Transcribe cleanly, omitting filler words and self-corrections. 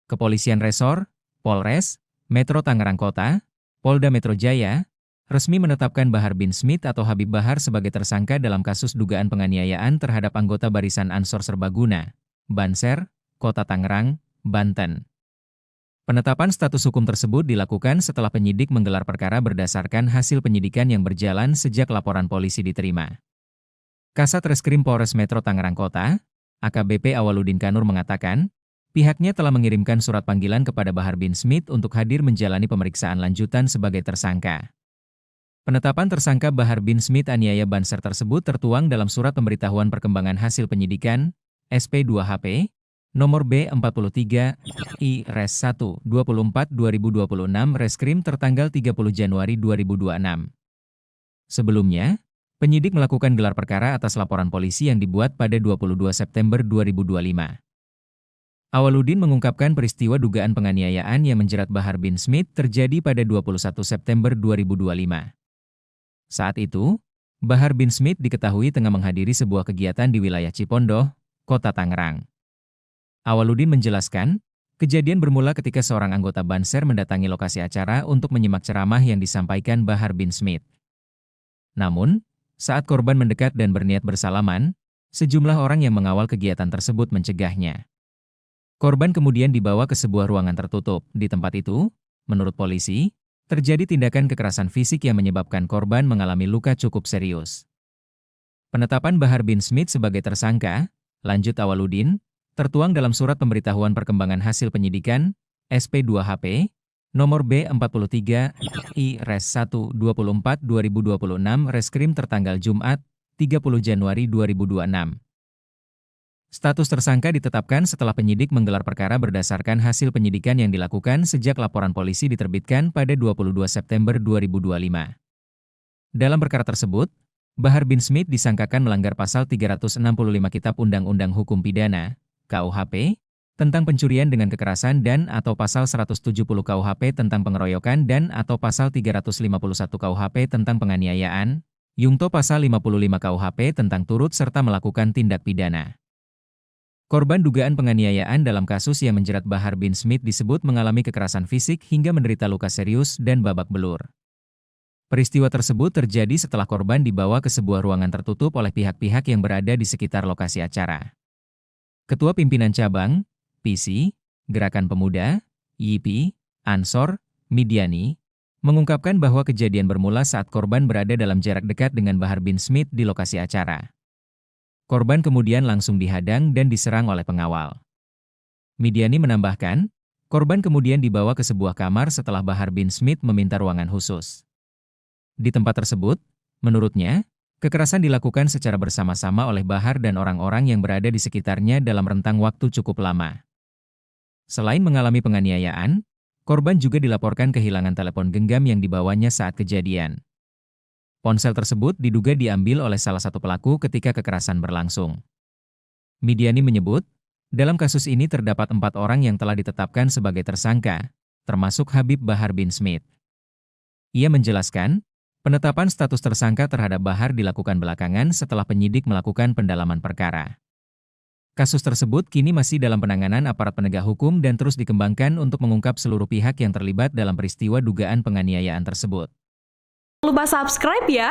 Kepolisian Resor, Polres, Metro Tangerang Kota, Polda Metro Jaya, resmi menetapkan Bahar bin Smith atau Habib Bahar sebagai tersangka dalam kasus dugaan penganiayaan terhadap anggota Barisan Ansor Serbaguna, Banser, Kota Tangerang, Banten. Penetapan status hukum tersebut dilakukan setelah penyidik menggelar perkara berdasarkan hasil penyidikan yang berjalan sejak laporan polisi diterima. Kasat Reskrim Polres Metro Tangerang Kota, AKBP Awaludin Kanur mengatakan, pihaknya telah mengirimkan surat panggilan kepada Bahar bin Smith untuk hadir menjalani pemeriksaan lanjutan sebagai tersangka. Penetapan tersangka Bahar bin Smith aniaya Banser tersebut tertuang dalam Surat Pemberitahuan Perkembangan Hasil Penyidikan, SP2HP, nomor B43, I-1, 24/2026 Reskrim tertanggal 30 Januari 2026. Sebelumnya, penyidik melakukan gelar perkara atas laporan polisi yang dibuat pada 22 September 2025. Awaludin mengungkapkan peristiwa dugaan penganiayaan yang menjerat Bahar bin Smith terjadi pada 21 September 2025. Saat itu, Bahar bin Smith diketahui tengah menghadiri sebuah kegiatan di wilayah Cipondoh, Kota Tangerang. Awaludin menjelaskan, kejadian bermula ketika seorang anggota Banser mendatangi lokasi acara untuk menyimak ceramah yang disampaikan Bahar bin Smith. Namun, saat korban mendekat dan berniat bersalaman, sejumlah orang yang mengawal kegiatan tersebut mencegahnya. Korban kemudian dibawa ke sebuah ruangan tertutup. Di tempat itu, menurut polisi, terjadi tindakan kekerasan fisik yang menyebabkan korban mengalami luka cukup serius. Penetapan Bahar bin Smith sebagai tersangka, lanjut Awaludin, tertuang dalam Surat Pemberitahuan Perkembangan Hasil Penyidikan, SP2HP, nomor B43, I-1, 24/2026 Reskrim tertanggal Jumat, 30 Januari 2026. Status tersangka ditetapkan setelah penyidik menggelar perkara berdasarkan hasil penyidikan yang dilakukan sejak laporan polisi diterbitkan pada 22 September 2025. Dalam perkara tersebut, Bahar bin Smith disangkakan melanggar pasal 365 Kitab Undang-Undang Hukum Pidana, KUHP, tentang pencurian dengan kekerasan dan atau pasal 170 KUHP tentang pengeroyokan dan atau pasal 351 KUHP tentang penganiayaan, Yungto pasal 55 KUHP tentang turut serta melakukan tindak pidana. Korban dugaan penganiayaan dalam kasus yang menjerat Bahar bin Smith disebut mengalami kekerasan fisik hingga menderita luka serius dan babak belur. Peristiwa tersebut terjadi setelah korban dibawa ke sebuah ruangan tertutup oleh pihak-pihak yang berada di sekitar lokasi acara. Ketua Pimpinan Cabang, PC, Gerakan Pemuda, YIPI, Ansor, Midiani, mengungkapkan bahwa kejadian bermula saat korban berada dalam jarak dekat dengan Bahar bin Smith di lokasi acara. Korban kemudian langsung dihadang dan diserang oleh pengawal. Midiani menambahkan, korban kemudian dibawa ke sebuah kamar setelah Bahar bin Smith meminta ruangan khusus. Di tempat tersebut, menurutnya, kekerasan dilakukan secara bersama-sama oleh Bahar dan orang-orang yang berada di sekitarnya dalam rentang waktu cukup lama. Selain mengalami penganiayaan, korban juga dilaporkan kehilangan telepon genggam yang dibawanya saat kejadian. Ponsel tersebut diduga diambil oleh salah satu pelaku ketika kekerasan berlangsung. Midiani menyebut, dalam kasus ini terdapat 4 orang yang telah ditetapkan sebagai tersangka, termasuk Habib Bahar bin Smith. Ia menjelaskan, penetapan status tersangka terhadap Bahar dilakukan belakangan setelah penyidik melakukan pendalaman perkara. Kasus tersebut kini masih dalam penanganan aparat penegak hukum dan terus dikembangkan untuk mengungkap seluruh pihak yang terlibat dalam peristiwa dugaan penganiayaan tersebut. Jangan lupa subscribe ya!